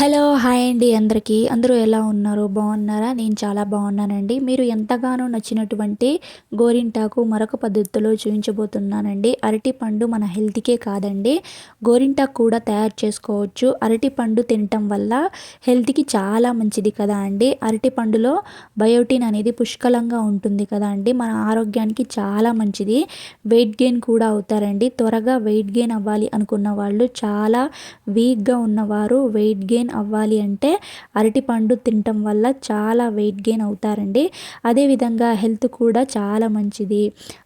Hello! Hi అండి అందరికీ. అందరూ ఎలా ఉన్నారు? బాగున్నారా? నేను చాలా బాగున్నానండి. మీరు ఎంతగానో నచ్చినటువంటి గోరింటాకు మరొక పద్ధతిలో చూపించబోతున్నానండి. అరటిపండు మన హెల్త్‌కే కాదండి, గోరింటాకు కూడా తయారు చేసుకోవచ్చు. అరటిపండు తినటం వల్ల హెల్త్‌కి చాలా మంచిది కదా అండి. అరటిపండులో బయోటిన్ అనేది పుష్కలంగా ఉంటుంది కదా అండి. మన ఆరోగ్యానికి చాలా మంచిది. వెయిట్ గెయిన్ కూడా అవుతారండి. త్వరగా వెయిట్ గెయిన్ అవ్వాలి అనుకున్న వాళ్ళు, చాలా వీక్‌గా ఉన్నవారు వెయిట్ గెయిన్ అవ్వాలి అంటే అరటిపండు తినటం వల్ల చాలా వెయిట్ గెయిన్ అవుతారండి. అదేవిధంగా హెల్త్ కూడా చాలా మంచిది.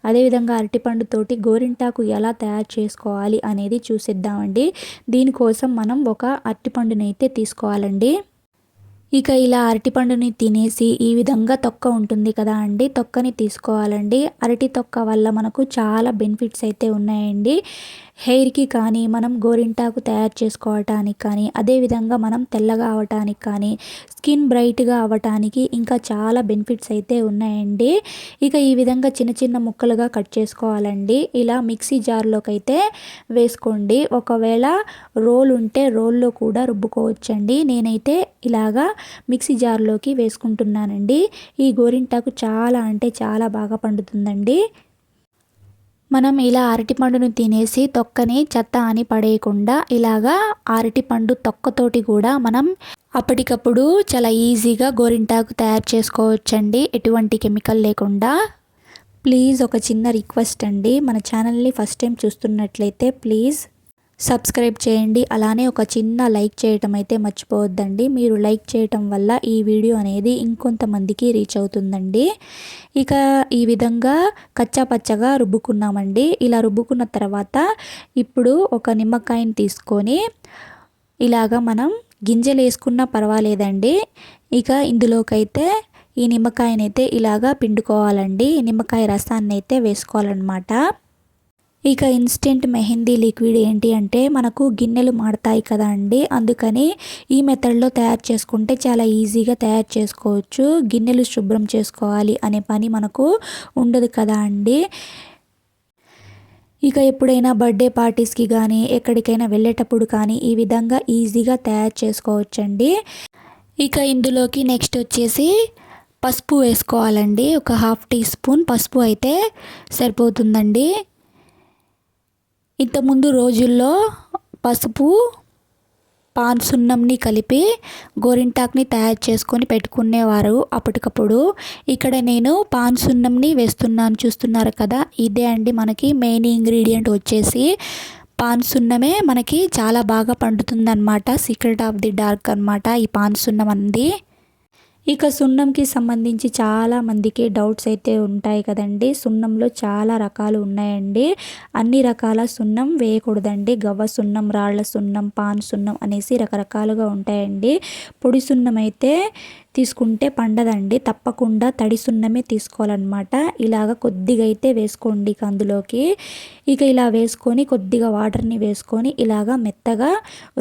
అదేవిధంగా అరటిపండుతోటి గోరింటాకు ఎలా తయారు చేసుకోవాలి అనేది చూసేద్దామండి. దీనికోసం మనం ఒక అరటిపండునైతే తీసుకోవాలండి. ఇక ఇలా అరటిపండుని తినేసి ఈ విధంగా తొక్క ఉంటుంది కదా అండి, తొక్కని తీసుకోవాలండి. అరటి తొక్క వల్ల మనకు చాలా బెనిఫిట్స్ అయితే ఉన్నాయండి. హెయిర్కి కానీ, మనం గోరింటాకు తయారు చేసుకోవటానికి కానీ, అదేవిధంగా మనం తెల్లగా అవ్వటానికి కానీ, స్కిన్ బ్రైట్గా అవ్వటానికి ఇంకా చాలా బెనిఫిట్స్ అయితే ఉన్నాయండి. ఇక ఈ విధంగా చిన్న చిన్న ముక్కలుగా కట్ చేసుకోవాలండి. ఇలా మిక్సీ జార్లోకి అయితే వేసుకోండి. ఒకవేళ రోల్ ఉంటే రోల్లో కూడా రుబ్బుకోవచ్చండి. నేనైతే ఇలాగా మిక్సీ జార్లోకి వేసుకుంటున్నానండి. ఈ గోరింటాకు చాలా అంటే చాలా బాగా పండుతుందండి. మనం ఇలా అరటిపండును తినేసి తొక్కని చెత్త అని పడేయకుండా ఇలాగా అరటిపండు తొక్కతోటి కూడా మనం అప్పటికప్పుడు చాలా ఈజీగా గోరింటాకు తయారు చేసుకోవచ్చండి, ఎటువంటి కెమికల్ లేకుండా. ప్లీజ్ ఒక చిన్న రిక్వెస్ట్ అండి, మన ఛానల్ని ఫస్ట్ టైం చూస్తున్నట్లయితే ప్లీజ్ సబ్స్క్రైబ్ చేయండి. అలానే ఒక చిన్న లైక్ చేయటం అయితే మర్చిపోవద్దండి. మీరు లైక్ చేయటం వల్ల ఈ వీడియో అనేది ఇంకొంతమందికి రీచ్ అవుతుందండి. ఇక ఈ విధంగా కచ్చా పచ్చగా రుబ్బుకున్నామండి. ఇలా రుబ్బుకున్న తర్వాత ఇప్పుడు ఒక నిమ్మకాయని తీసుకొని ఇలాగా మనం గింజలు వేసుకున్నా పర్వాలేదండి. ఇక ఇందులోకైతే ఈ నిమ్మకాయనైతే ఇలాగా పిండుకోవాలండి. నిమ్మకాయ రసాన్ని అయితే వేసుకోవాలన్నమాట. ఇక ఇన్స్టెంట్ మెహందీ లిక్విడ్ ఏంటి అంటే మనకు గిన్నెలు మాడతాయి కదా అండి, అందుకని ఈ మెథడ్లో తయారు చేసుకుంటే చాలా ఈజీగా తయారు చేసుకోవచ్చు. గిన్నెలు శుభ్రం చేసుకోవాలి అనే పని మనకు ఉండదు కదా అండి. ఇక ఎప్పుడైనా బర్త్డే పార్టీస్కి కానీ, ఎక్కడికైనా వెళ్ళేటప్పుడు కానీ ఈ విధంగా ఈజీగా తయారు చేసుకోవచ్చండి. ఇక ఇందులోకి నెక్స్ట్ వచ్చేసి పసుపు వేసుకోవాలండి. ఒక 1/2 టీ స్పూన్ పసుపు అయితే సరిపోతుందండి. ఇంతకుముందు రోజుల్లో పసుపు పాన్ సున్నంని కలిపి గోరింటాకుని తయారు చేసుకొని పెట్టుకునేవారు అప్పటికప్పుడు. ఇక్కడ నేను పాన్ సున్నంని వేస్తున్నాను, చూస్తున్నారు కదా. ఇదే అండి మనకి మెయిన్ ఇంగ్రీడియంట్ వచ్చేసి పాన్ సున్నమే మనకి చాలా బాగా పండుతుందన్నమాట. సీక్రెట్ ఆఫ్ ది డార్క్ అన్నమాట ఈ పాన్ సున్నం అంది. ఇక సున్నంకి సంబంధించి చాలా మందికి డౌట్స్ అయితే ఉంటాయి కదండి. సున్నంలో చాలా రకాలు ఉన్నాయండి. అన్ని రకాల సున్నం వేయకూడదండి. గవ్వ సున్నం, రాళ్ల సున్నం, పాన్ సున్నం అనేసి రకరకాలుగా ఉంటాయండి. పొడి సున్నం అయితే తీసుకుంటే పండదండి. తప్పకుండా తడి సున్నమే తీసుకోవాలన్నమాట. ఇలాగ కొద్దిగా అయితే వేసుకోండి అందులోకి. ఇక ఇలా వేసుకొని కొద్దిగా వాటర్ని వేసుకొని ఇలాగా మెత్తగా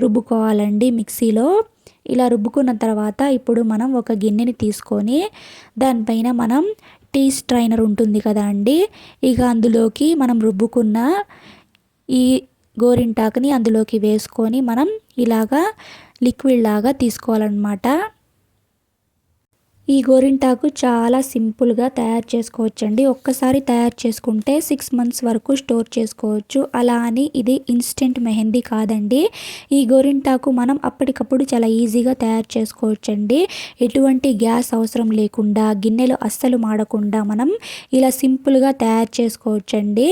రుబ్బుకోవాలండి మిక్సీలో. ఇలా రుబ్బుకున్న తర్వాత ఇప్పుడు మనం ఒక గిన్నెని తీసుకొని దానిపైన మనం టీ స్ట్రైనర్ ఉంటుంది కదా అండి, ఇక అందులోకి మనం రుబ్బుకున్న ఈ గోరింటాకుని అందులోకి వేసుకొని మనం ఇలాగా లిక్విడ్ లాగా తీసుకోవాలన్నమాట. ఈ గోరింటాకు చాలా సింపుల్గా తయారు చేసుకోవచ్చండి. ఒక్కసారి తయారు చేసుకుంటే 6 మంత్స్ వరకు స్టోర్ చేసుకోవచ్చు. అలా అని ఇది ఇన్స్టెంట్ మెహందీ కాదండి. ఈ గోరింటాకు మనం అప్పటికప్పుడు చాలా ఈజీగా తయారు చేసుకోవచ్చండి. ఎటువంటి గ్యాస్ అవసరం లేకుండా, గిన్నెలు అస్సలు మాడకుండా మనం ఇలా సింపుల్గా తయారు చేసుకోవచ్చండి.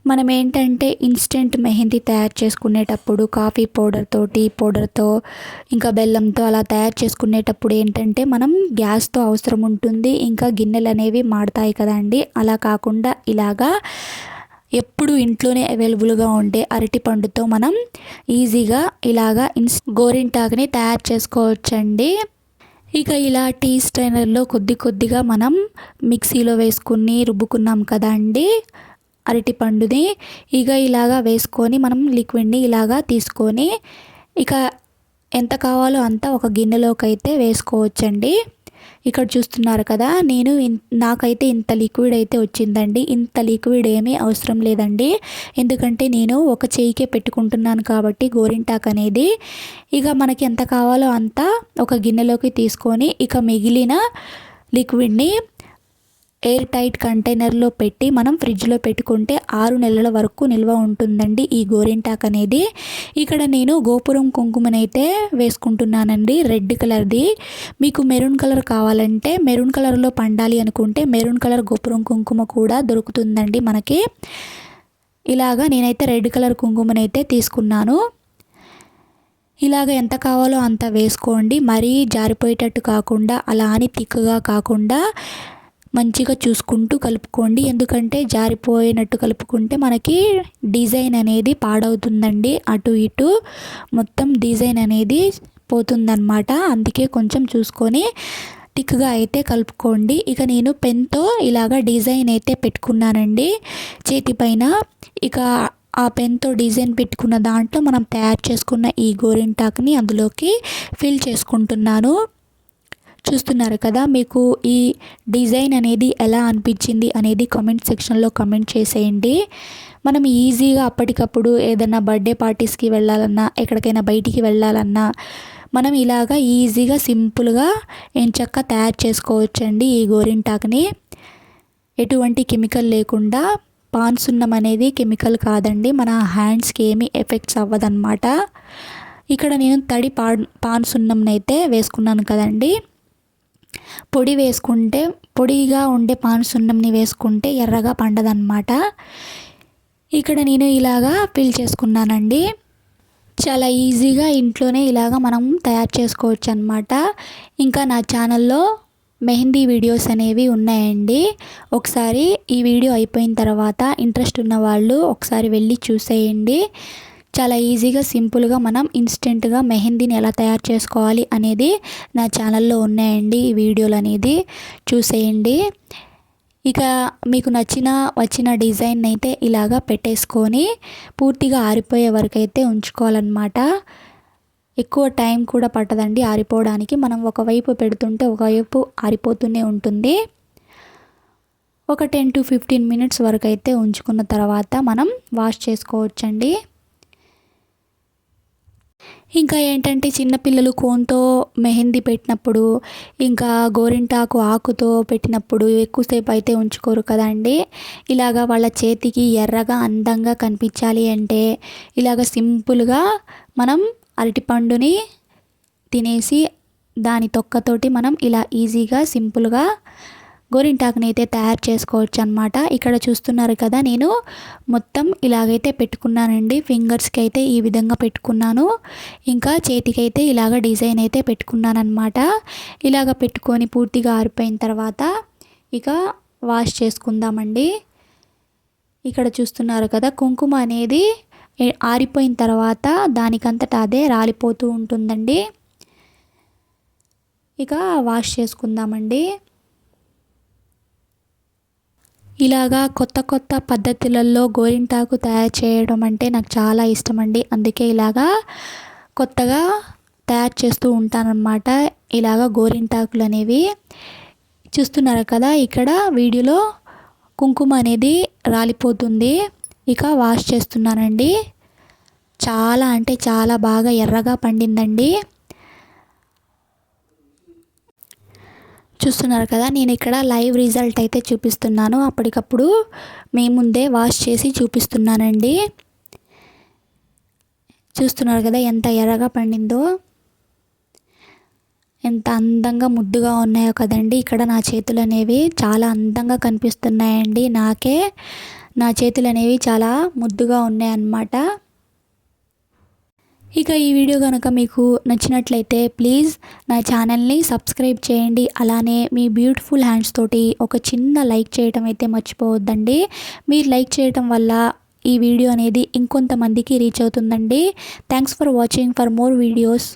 మనం ఏంటంటే ఇన్స్టెంట్ మెహందీ తయారు చేసుకునేటప్పుడు కాఫీ పౌడర్తో, టీ పౌడర్తో, ఇంకా బెల్లంతో అలా తయారు చేసుకునేటప్పుడు ఏంటంటే మనం గ్యాస్తో అవసరం ఉంటుంది. ఇంకా గిన్నెలు అనేవి మాడతాయి కదండి. అలా కాకుండా ఇలాగా ఎప్పుడు ఇంట్లోనే అవైలబుల్గా ఉండే అరటిపండుతో మనం ఈజీగా ఇలాగా గోరింటాకుని తయారు చేసుకోవచ్చండి. ఇక ఇలా టీ స్ట్రైనర్లో కొద్దిగా మనం మిక్సీలో వేసుకుని రుబ్బుకున్నాం కదా అండి అరటిపండుని. ఇక ఇలాగా వేసుకొని మనం లిక్విడ్ని ఇలాగా తీసుకొని ఇక ఎంత కావాలో అంత ఒక గిన్నెలోకి అయితే వేసుకోవచ్చండి. ఇక్కడ చూస్తున్నారు కదా, నాకైతే ఇంత లిక్విడ్ అయితే వచ్చిందండి. ఇంత లిక్విడ్ ఏమీ అవసరం లేదండి, ఎందుకంటే నేను ఒక చేయికే పెట్టుకుంటున్నాను కాబట్టి గోరింటాకు అనేది. ఇక మనకి ఎంత కావాలో అంత ఒక గిన్నెలోకి తీసుకొని ఇక మిగిలిన లిక్విడ్ని ఎయిర్ టైట్ కంటైనర్లో పెట్టి మనం ఫ్రిడ్జ్లో పెట్టుకుంటే 6 నెలల వరకు నిల్వ ఉంటుందండి ఈ గోరింటాకు అనేది. ఇక్కడ నేను గోపురం కుంకుమనైతే వేసుకుంటున్నానండి, రెడ్ కలర్ది. మీకు మెరూన్ కలర్ కావాలంటే, మెరూన్ కలర్లో పండాలి అనుకుంటే మెరూన్ కలర్ గోపురం కుంకుమ కూడా దొరుకుతుందండి మనకి. ఇలాగా నేనైతే రెడ్ కలర్ కుంకుమనైతే తీసుకున్నాను. ఇలాగ ఎంత కావాలో అంత వేసుకోండి, మరీ జారిపోయేటట్టు కాకుండా అలా అని తిక్కుగా కాకుండా మంచిగా చూసుకుంటూ కలుపుకోండి. ఎందుకంటే జారిపోయినట్టు కలుపుకుంటే మనకి డిజైన్ అనేది పాడవుతుందండి, అటు ఇటు మొత్తం డిజైన్ అనేది పోతుందన్నమాట. అందుకే కొంచెం చూసుకొని థిక్గా అయితే కలుపుకోండి. ఇక నేను పెన్తో ఇలాగ డిజైన్ అయితే పెట్టుకున్నానండి చేతి పైన. ఇక ఆ పెన్తో డిజైన్ పెట్టుకున్న దాంట్లో మనం తయారు చేసుకున్న ఈ గోరింటాకుని అందులోకి ఫిల్ చేసుకుంటున్నాను. చూస్తున్నారు కదా, మీకు ఈ డిజైన్ అనేది ఎలా అనిపించింది అనేది కామెంట్ సెక్షన్లో కామెంట్ చేసేయండి. మనం ఈజీగా అప్పటికప్పుడు ఏదైనా బర్త్డే పార్టీస్కి వెళ్ళాలన్నా, ఎక్కడికైనా బయటికి వెళ్ళాలన్నా మనం ఇలాగా ఈజీగా సింపుల్గా ఎంచక్కా తయారు చేసుకోవచ్చండి ఈ గోరింటాకుని. ఎటువంటి కెమికల్ లేకుండా. పాన్ సున్నం అనేది కెమికల్ కాదండి, మన హ్యాండ్స్కి ఏమీ ఎఫెక్ట్స్ అవ్వదన్నమాట. ఇక్కడ నేను తడి పాన్ సున్నంనైతే వేసుకున్నాను కదండి. పొడి వేసుకుంటే, పొడిగా ఉండే పాన్ సున్నంని వేసుకుంటే ఎర్రగా పండదన్నమాట. ఇక్కడ నేను ఇలాగా ఫిల్ చేసుకున్నానండి. చాలా ఈజీగా ఇంట్లోనే ఇలాగా మనం తయారు చేసుకోవచ్చు అన్నమాట. ఇంకా నా ఛానల్లో మెహందీ వీడియోస్ అనేవి ఉన్నాయండి. ఒకసారి ఈ వీడియో అయిపోయిన తర్వాత ఇంట్రెస్ట్ ఉన్న వాళ్ళు ఒకసారి వెళ్ళి చూసేయండి. చాలా ఈజీగా సింపుల్గా మనం ఇన్స్టెంట్గా మెహందీని ఎలా తయారు చేసుకోవాలి అనేది నా ఛానల్లో ఉన్నాయండి. ఈ వీడియోలు అనేది చూసేయండి. ఇక మీకు వచ్చిన డిజైన్ అయితే ఇలాగా పెట్టేసుకొని పూర్తిగా ఆరిపోయే వరకు అయితే ఉంచుకోవాలన్నమాట. ఎక్కువ టైం కూడా పట్టదండి ఆరిపోవడానికి. మనం ఒకవైపు పెడుతుంటే ఒకవైపు ఆరిపోతూనే ఉంటుంది. ఒక 10 to 15 మినిట్స్ వరకు అయితే ఉంచుకున్న తర్వాత మనం వాష్ చేసుకోవచ్చండి. ఇంకా ఏంటంటే చిన్నపిల్లలు కోన్తో మెహందీ పెట్టినప్పుడు, ఇంకా గోరింటాకు ఆకుతో పెట్టినప్పుడు ఎక్కువసేపు అయితే ఉంచుకోరు కదండి. ఇలాగ వాళ్ళ చేతికి ఎర్రగా అందంగా కనిపించాలి అంటే ఇలాగ సింపుల్గా మనం అరటిపండుని తినేసి దాని తొక్కతోటి మనం ఇలా ఈజీగా సింపుల్గా గోరింటాకుని అయితే తయారు చేసుకోవచ్చు అన్నమాట. ఇక్కడ చూస్తున్నారు కదా, నేను మొత్తం ఇలాగైతే పెట్టుకున్నానండి. ఫింగర్స్కి అయితే ఈ విధంగా పెట్టుకున్నాను, ఇంకా చేతికైతే ఇలాగ డిజైన్ అయితే పెట్టుకున్నాను అనమాట. ఇలాగ పెట్టుకొని పూర్తిగా ఆరిపోయిన తర్వాత ఇక వాష్ చేసుకుందామండి. ఇక్కడ చూస్తున్నారు కదా, కుంకుమ అనేది ఆరిపోయిన తర్వాత దానికంతటా అదే రాలిపోతూ ఉంటుందండి. ఇక వాష్ చేసుకుందామండి. ఇలాగా కొత్త పద్ధతులలో గోరింటాకు తయారు చేయడం అంటే నాకు చాలా ఇష్టం అండి. అందుకే ఇలాగా కొత్తగా తయారు చేస్తూ ఉంటానన్నమాట. ఇలాగా గోరింటాకులు అనేవి చూస్తున్నారు కదా, ఇక్కడ వీడియోలో కుంకుమ అనేది రాలిపోతుంది. ఇక వాష్ చేస్తున్నానండి. చాలా అంటే చాలా బాగా ఎర్రగా పండిందండి. చూస్తున్నారు కదా, నేను ఇక్కడ లైవ్ రిజల్ట్ అయితే చూపిస్తున్నాను. అప్పటికప్పుడు మీ ముందే వాష్ చేసి చూపిస్తున్నానండి. చూస్తున్నారు కదా ఎంత ఎర్రగా పండిందో, ఎంత అందంగా ముద్దుగా ఉన్నాయో కదండి. ఇక్కడ నా చేతులు అనేవి చాలా అందంగా కనిపిస్తున్నాయండి. నా చేతులు అనేవి చాలా ముద్దుగా ఉన్నాయన్నమాట. ఇక ఈ వీడియో కనుక మీకు నచ్చినట్లయితే ప్లీజ్ నా ఛానల్ని సబ్స్క్రైబ్ చేయండి. అలానే మీ బ్యూటిఫుల్ హ్యాండ్స్ తోటి ఒక చిన్న లైక్ చేయటం అయితే మర్చిపోవద్దండి. మీరు లైక్ చేయటం వల్ల ఈ వీడియో అనేది ఇంకొంతమందికి రీచ్ అవుతుందండి. Thanks for watching. For more videos.